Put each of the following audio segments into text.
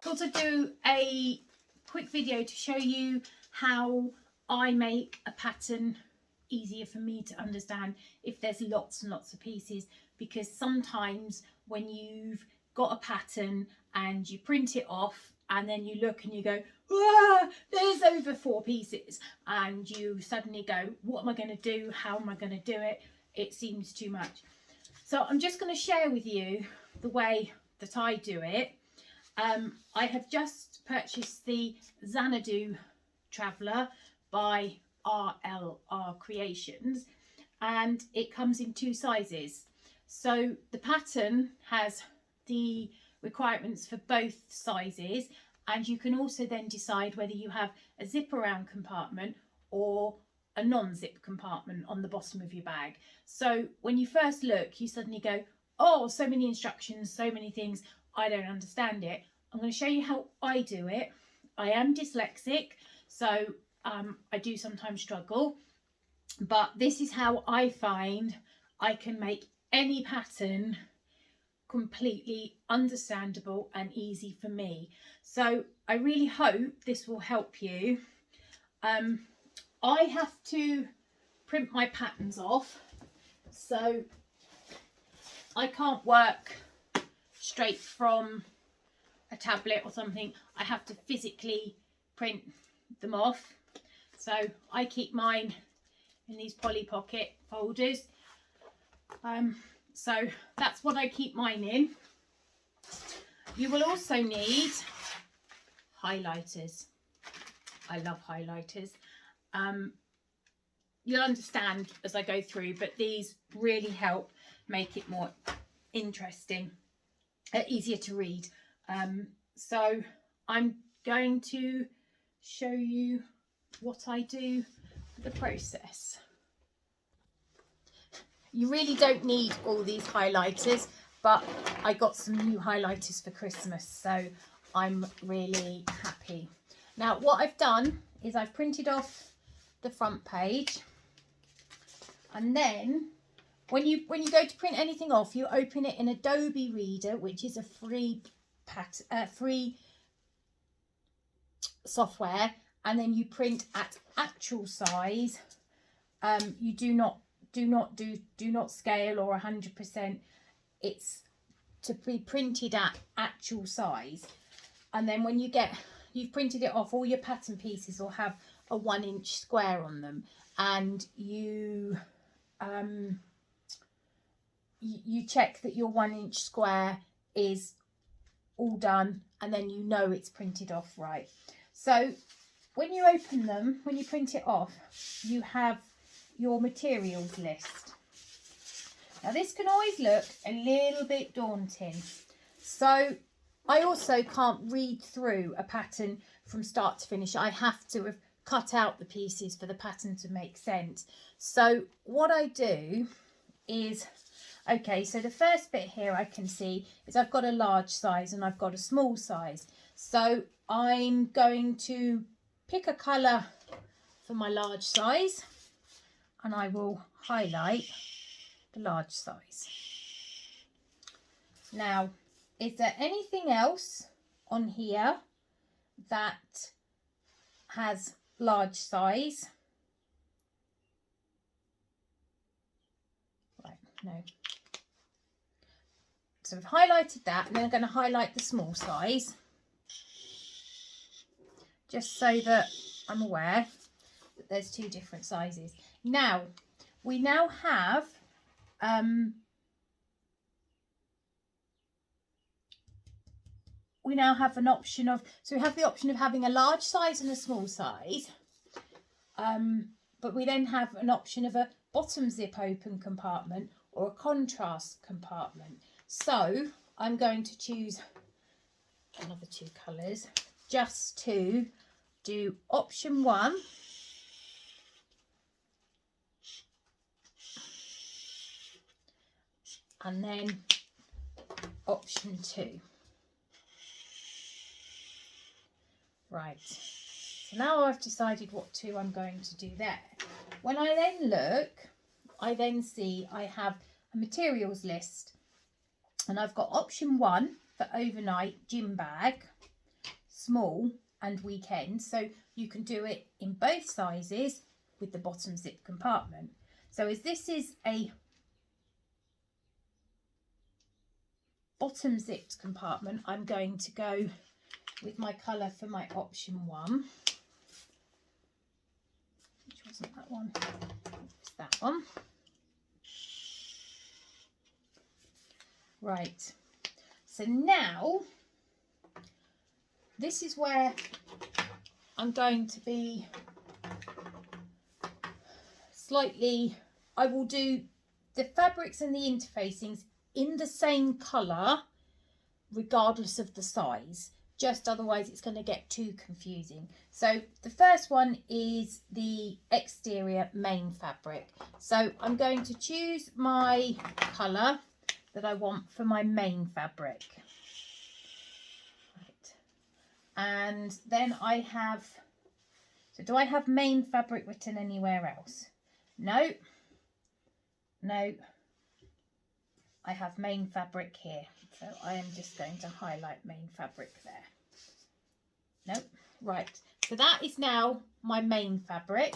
thought I'd do a quick video to show you how I make a pattern easier for me to understand if there's lots and lots of pieces, because sometimes when you've got a pattern and you print it off and then you look and you go, ah, there's over 4 pieces, and you suddenly go, what am I going to do? How am I going to do it? It seems too much. So I'm just going to share with you the way that I do it. I have just purchased the Xanadu Traveller by RLR Creations, and it comes in 2 sizes. So the pattern has the requirements for both sizes, and you can also then decide whether you have a zip around compartment or a non-zip compartment on the bottom of your bag. So when you first look, you suddenly go, oh, so many instructions, so many things, I don't understand it. I'm going to show you how I do it. I am dyslexic, so I do sometimes struggle, but this is how I find I can make any pattern completely understandable and easy for me. So I really hope this will help you. I have to print my patterns off, so I can't work straight from a tablet or something. I have to physically print them off. So I keep mine in these Polly Pocket folders. So that's what I keep mine in. You will also need highlighters. I love highlighters. You'll understand as I go through, but these really help make it more interesting, easier to read. So I'm going to show you what I do for the process. You really don't need all these highlighters, but I got some new highlighters for Christmas, so I'm really happy. Now what I've done is I've printed off the front page, and then when you go to print anything off, you open it in Adobe Reader, which is a free software, and then you print at actual size. You do not scale or 100%. It's to be printed at actual size, and then when you've printed it off, all your pattern pieces will have a 1-inch square on them, and you check that your 1-inch square is all done, and then you know it's printed off right. So when you open them, when you print it off, you have your materials list. Now this can always look a little bit daunting, so I also can't read through a pattern from start to finish. I have to have cut out the pieces for the pattern to make sense. So what I do is, okay, so the first bit here I can see is I've got a large size and I've got a small size. So I'm going to pick a colour for my large size, and I will highlight the large size. Now, is there anything else on here that has large size? Right, no. So I've highlighted that, and then I'm going to highlight the small size, just so that I'm aware that there's 2 different sizes. Now, we now have an option of, so we have the option of having a large size and a small size, but we then have an option of a bottom zip open compartment or a contrast compartment. So I'm going to choose another 2 colours just to do option 1, and then option 2. Right, so now I've decided what 2 I'm going to do there. When I then look, I then see I have a materials list, and I've got option 1 for overnight gym bag, small and weekend, so you can do it in both sizes with the bottom zip compartment. So as this is a bottom zipped compartment, I'm going to go with my colour for my option 1, which wasn't that one, it's that one. Right, so now this is where I'm going to be slightly, I will do the fabrics and the interfacings in the same colour regardless of the size, just otherwise it's going to get too confusing. So the first one is the exterior main fabric. So I'm going to choose my colour that I want for my main fabric. Right. And then I have, so do I have main fabric written anywhere else? No. No. I have main fabric here. So I am just going to highlight main fabric there. Nope. Right. So that is now my main fabric.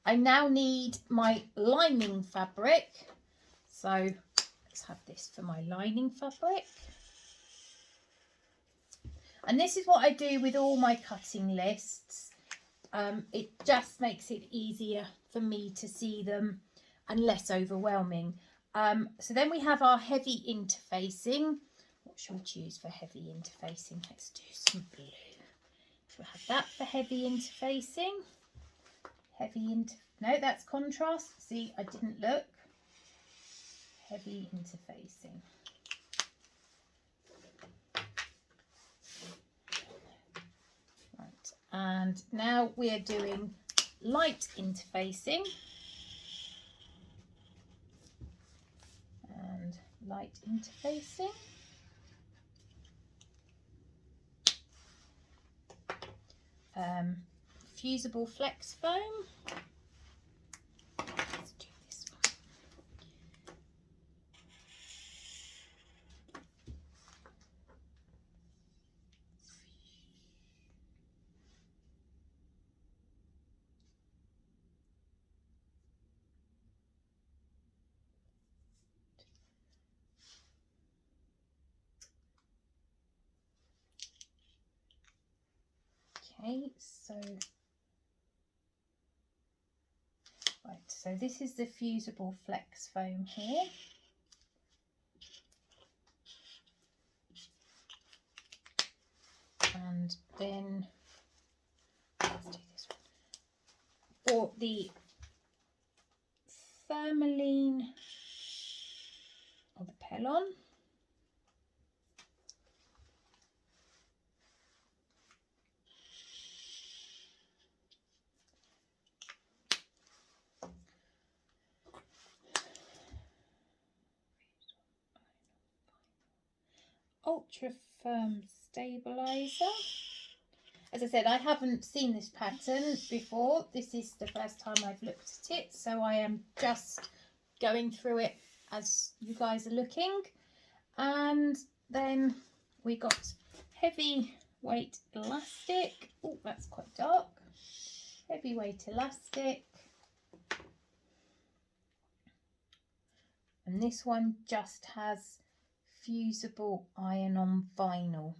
I now need my lining fabric. So let's have this for my lining fabric. And this is what I do with all my cutting lists. It just makes it easier for me to see them and less overwhelming. So then we have our heavy interfacing. What shall we choose for heavy interfacing? Let's do some blue. We'll have that for heavy interfacing. No, that's contrast. See, I didn't look. Heavy interfacing. Right, and now we are doing light interfacing. And light interfacing. Fusible flex foam. Let's do this one. Okay, so this is the fusible flex foam here. And then let's do this one. For the thermaline or the Pellon. Ultra firm stabilizer. As I said, I haven't seen this pattern before. This is the first time I've looked at it, so I am just going through it as you guys are looking. And then we got heavyweight elastic. Oh, that's quite dark. Heavyweight elastic. And this one just has fusible iron-on vinyl.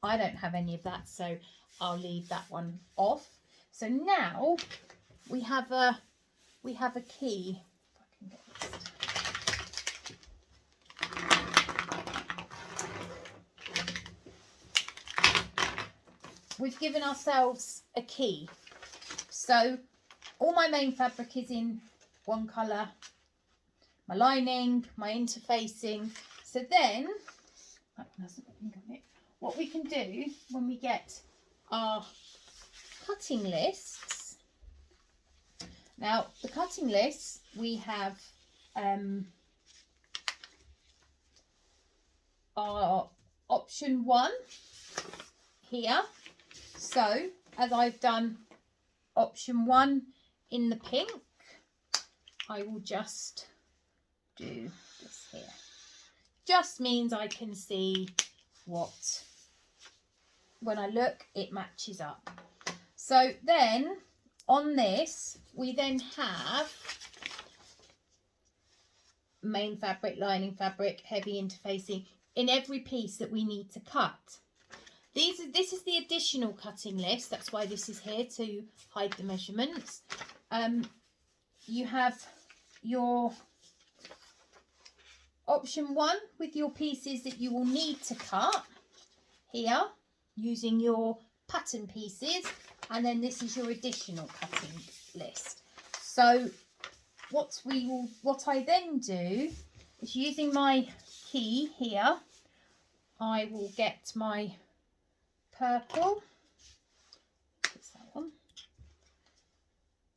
I don't have any of that, so I'll leave that one off. So now we have a key. If I can get this. We've given ourselves a key. So all my main fabric is in one colour. My lining, my interfacing. So then, that one hasn't got ink on it. What we can do when we get our cutting lists. Now, the cutting lists, we have our option 1 here. So, as I've done option 1 in the pink, I will just do this here. Just means I can see what when I look, it matches up. So then on this, we then have main fabric, lining fabric, heavy interfacing in every piece that we need to cut. This is the additional cutting list. That's why this is here, to hide the measurements. You have your option 1 with your pieces that you will need to cut here using your pattern pieces, and then this is your additional cutting list. So what I then do is, using my key here, I will get my purple, it's that one,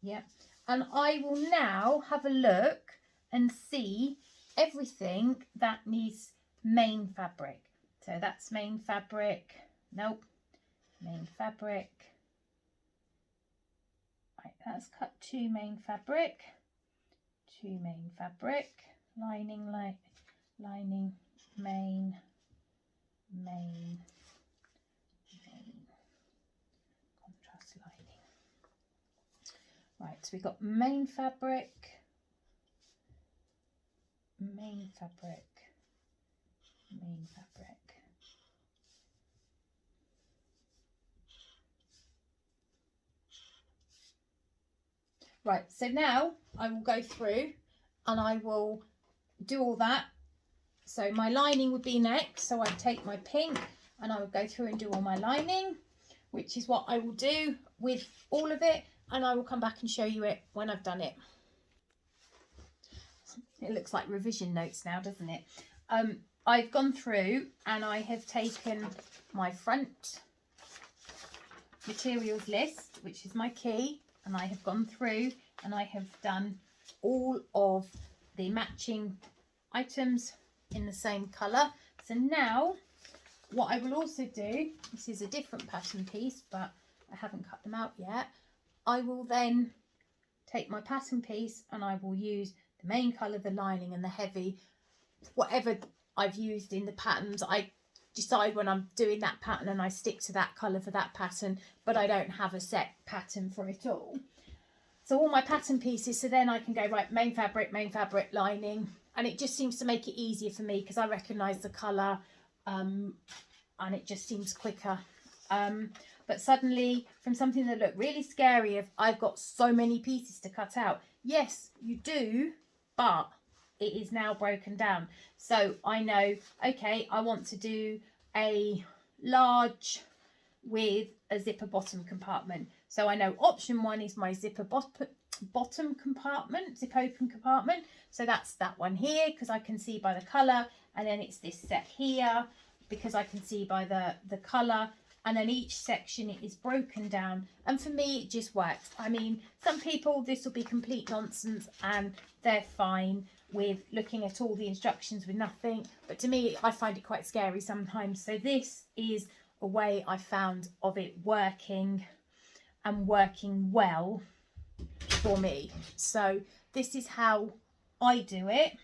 yeah, and I will now have a look and see everything that needs main fabric. So that's main fabric, nope, main fabric, right, that's cut 2 main fabric, 2 main fabric, lining, lining, main, contrast lining. Right, so we've got main fabric, main fabric, main fabric. Right, so now I will go through and I will do all that. So my lining would be next, so I'd take my pink and I would go through and do all my lining, which is what I will do with all of it, and I will come back and show you it when I've done it. It looks like revision notes now, doesn't it? I've gone through and I have taken my front materials list, which is my key, and I have gone through and I have done all of the matching items in the same colour. So now what I will also do, this is a different pattern piece, but I haven't cut them out yet. I will then take my pattern piece and I will use the main colour, the lining and the heavy, whatever I've used in the patterns. I decide when I'm doing that pattern and I stick to that colour for that pattern, but I don't have a set pattern for it all. So all my pattern pieces, so then I can go, right, main fabric, lining, and it just seems to make it easier for me because I recognise the colour, and it just seems quicker. But suddenly, from something that looked really scary of I've got so many pieces to cut out, yes, you do, but it is now broken down. So I know, okay, I want to do a large with a zipper bottom compartment. So I know option 1 is my zipper bottom compartment, zip open compartment. So that's that one here because I can see by the colour, and then it's this set here because I can see by the colour, and then each section is broken down, and for me it just works. I mean, some people this will be complete nonsense and they're fine with looking at all the instructions with nothing, but to me I find it quite scary sometimes. So this is a way I found of it working and working well for me. So this is how I do it,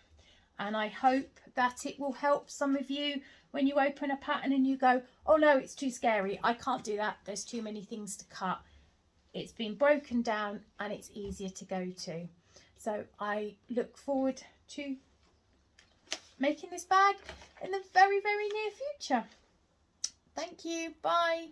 and I hope that it will help some of you when you open a pattern and you go, oh no, it's too scary, I can't do that, there's too many things to cut. It's been broken down and it's easier to go to. So I look forward to making this bag in the very, very near future. Thank you, bye.